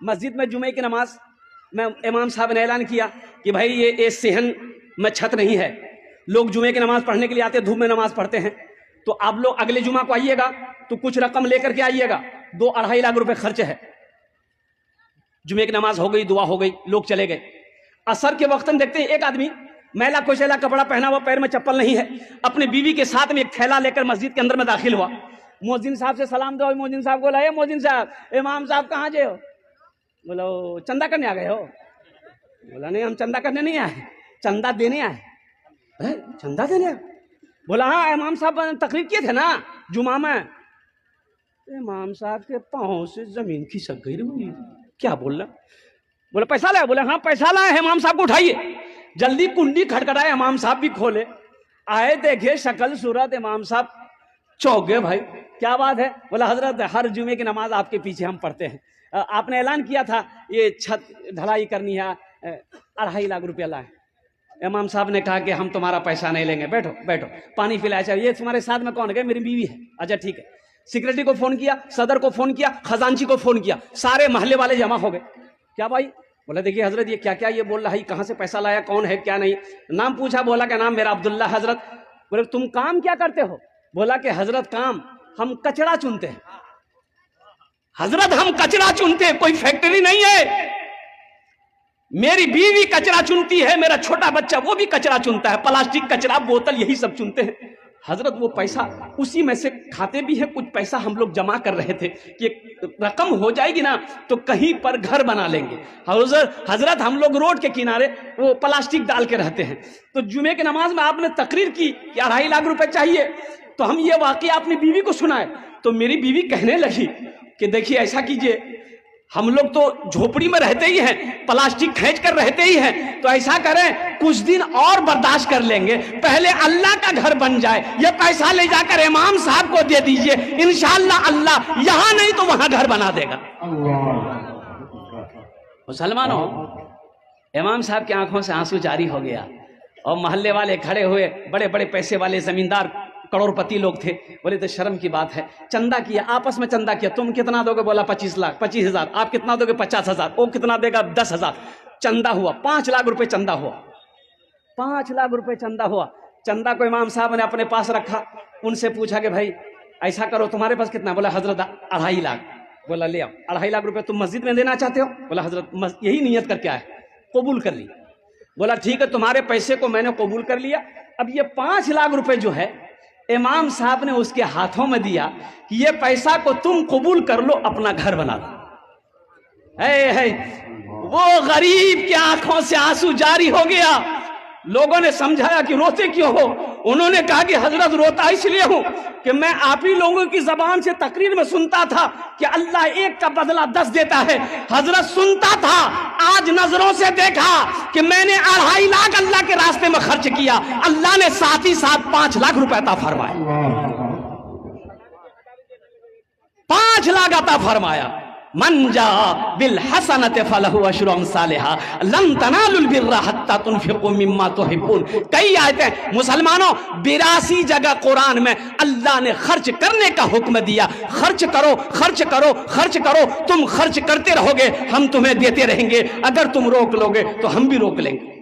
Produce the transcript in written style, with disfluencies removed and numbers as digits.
مسجد میں جمعے کی نماز میں امام صاحب نے اعلان کیا کہ بھائی یہ صحن میں چھت نہیں ہے، لوگ جمعے کی نماز پڑھنے کے لیے آتے ہیں، دھوپ میں نماز پڑھتے ہیں، تو آپ لوگ اگلے جمعہ کو آئیے گا تو کچھ رقم لے کر کے آئیے گا، 2-2.5 لاکھ روپے خرچ ہے۔ جمعے کی نماز ہو گئی، دعا ہو گئی، لوگ چلے گئے۔ عصر کے وقت دیکھتے ہیں ایک آدمی میلا کوشیلا کپڑا پہنا ہوا، پیر میں چپل نہیں ہے، اپنی بیوی کے ساتھ میں ایک تھیلا لے کر مسجد کے اندر میں داخل ہوا۔ مؤذن صاحب سے سلام دو، مؤذن صاحب کو بولا، اے مؤذن صاحب، امام صاحب کہاں جے ہو؟ بولا چندہ کرنے آ گئے ہو؟ بولا نہیں، ہم چندہ کرنے نہیں آئے، چندہ دینے آئے۔ چندہ دینے آئے؟ بولا ہاں، امام صاحب تقریر کیے تھے نا جمعہ میں۔ امام صاحب کے پاؤں سے زمین کھسک گئی، کیا بول رہا؟ بولا پیسہ لائے؟ بولے ہاں پیسہ لائے، امام صاحب کو اٹھائیے۔ جلدی کنڈی کھٹکھٹائے، امام صاحب بھی کھولے، آئے دیکھے شکل صورت، امام صاحب چوک گئے۔ بھائی کیا بات ہے؟ بولا حضرت ہر جمعے کی نماز آپ کے پیچھے ہم پڑھتے ہیں، آپ نے اعلان کیا تھا یہ چھت ڈھلائی کرنی ہے، 2.5 لاکھ روپیہ لائے۔ امام صاحب نے کہا کہ ہم تمہارا پیسہ نہیں لیں گے، بیٹھو بیٹھو، پانی پلایا چاہیے۔ یہ تمہارے ساتھ میں کون ہے؟ میری بیوی ہے۔ اچھا ٹھیک ہے۔ سیکرٹری کو فون کیا، صدر کو فون کیا، خزانچی کو فون کیا، سارے محلے والے جمع ہو گئے۔ کیا بھائی؟ بولا دیکھیے حضرت یہ کیا یہ بول رہا ہے، کہاں سے پیسہ لایا، کون ہے کیا نہیں؟ نام پوچھا، بولا کہ نام میرا عبداللہ حضرت۔ بولے تم کام کیا کرتے ہو؟ بولا کہ حضرت کام ہم کچڑا چنتے ہیں۔ حضرت ہم کچڑا چنتے ہیں، کوئی فیکٹری نہیں ہے۔ میری بیوی کچرا چنتی ہے، میرا چھوٹا بچہ وہ بھی کچرا چنتا ہے، پلاسٹک کچرا، بوتل، یہی سب چنتے ہیں۔ حضرت وہ پیسہ اسی میں سے کھاتے بھی ہیں، کچھ پیسہ ہم لوگ جمع کر رہے تھے کہ رقم ہو جائے گی نا تو کہیں پر گھر بنا لیں گے۔ حضرت ہم لوگ روڈ کے کنارے وہ پلاسٹک ڈال کے رہتے ہیں، تو جمعے کی نماز میں آپ نے تقریر کی کہ 2.5 لاکھ روپے چاہیے، تو ہم یہ واقعہ اپنی بیوی کو سنائے، تو میری بیوی کہنے لگی کہ دیکھیے ایسا کیجئے، ہم لوگ تو جھوپڑی میں رہتے ہی ہیں، پلاسٹک کھینچ کر رہتے ہی ہیں، تو ایسا کریں کچھ دن اور برداشت کر لیں گے، پہلے اللہ کا گھر بن جائے، یہ پیسہ لے جا کر امام صاحب کو دے دیجئے، انشاءاللہ اللہ یہاں نہیں تو وہاں گھر بنا دے گا۔ مسلمانوں، امام صاحب کی آنکھوں سے آنسو جاری ہو گیا، اور محلے والے کھڑے ہوئے، بڑے بڑے پیسے والے زمیندار کروڑ پتی لوگ تھے، بولے تو شرم کی بات ہے، چندہ کیا، آپس میں چندہ کیا، تم کتنا دو گے؟ بولا 25,000، آپ کتنا دو گے؟ 50,000، وہ کتنا دے گا؟ 10,000، چندہ ہوا 5 لاکھ روپے چندہ ہوا، 5 لاکھ روپے چندہ ہوا۔ چندہ کو امام صاحب نے اپنے پاس رکھا، ان سے پوچھا کہ بھائی ایسا کرو تمہارے پاس کتنا؟ بولا حضرت 2.5 لاکھ۔ بولا لے آؤ، 2.5 لاکھ روپے تم مسجد میں دینا چاہتے ہو؟ بولا حضرت یہی نیت کر کے آئے، قبول کر لی۔ بولا ٹھیک ہے، تمہارے پیسے کو میں نے قبول کر لیا، اب یہ 5 لاکھ روپے جو ہے امام صاحب نے اس کے ہاتھوں میں دیا کہ یہ پیسہ کو تم قبول کر لو، اپنا گھر بنا دو۔ وہ غریب کی آنکھوں سے آنسو جاری ہو گیا۔ لوگوں نے سمجھایا کہ روتے کیوں ہو؟ انہوں نے کہا کہ حضرت روتا اس لیے ہوں کہ میں آپ ہی لوگوں کی زبان سے تقریر میں سنتا تھا کہ اللہ 1 کا بدلہ 10 دیتا ہے۔ حضرت سنتا تھا، آج نظروں سے دیکھا کہ میں نے 2.5 لاکھ اللہ کے راستے میں خرچ کیا، اللہ نے ساتھ ہی ساتھ 5 لاکھ روپے عطا فرمائے، 5 لاکھ عطا فرمایا۔ من جاء بالحسنۃ فلہ عشر امثالھا لن تنالوا البر حتى تنفقوا مما تحبون۔ کئی آیتیں مسلمانوں 82 جگہ قرآن میں اللہ نے خرچ کرنے کا حکم دیا، خرچ کرو خرچ کرو خرچ کرو، تم خرچ کرتے رہو گے ہم تمہیں دیتے رہیں گے، اگر تم روک لو گے تو ہم بھی روک لیں گے۔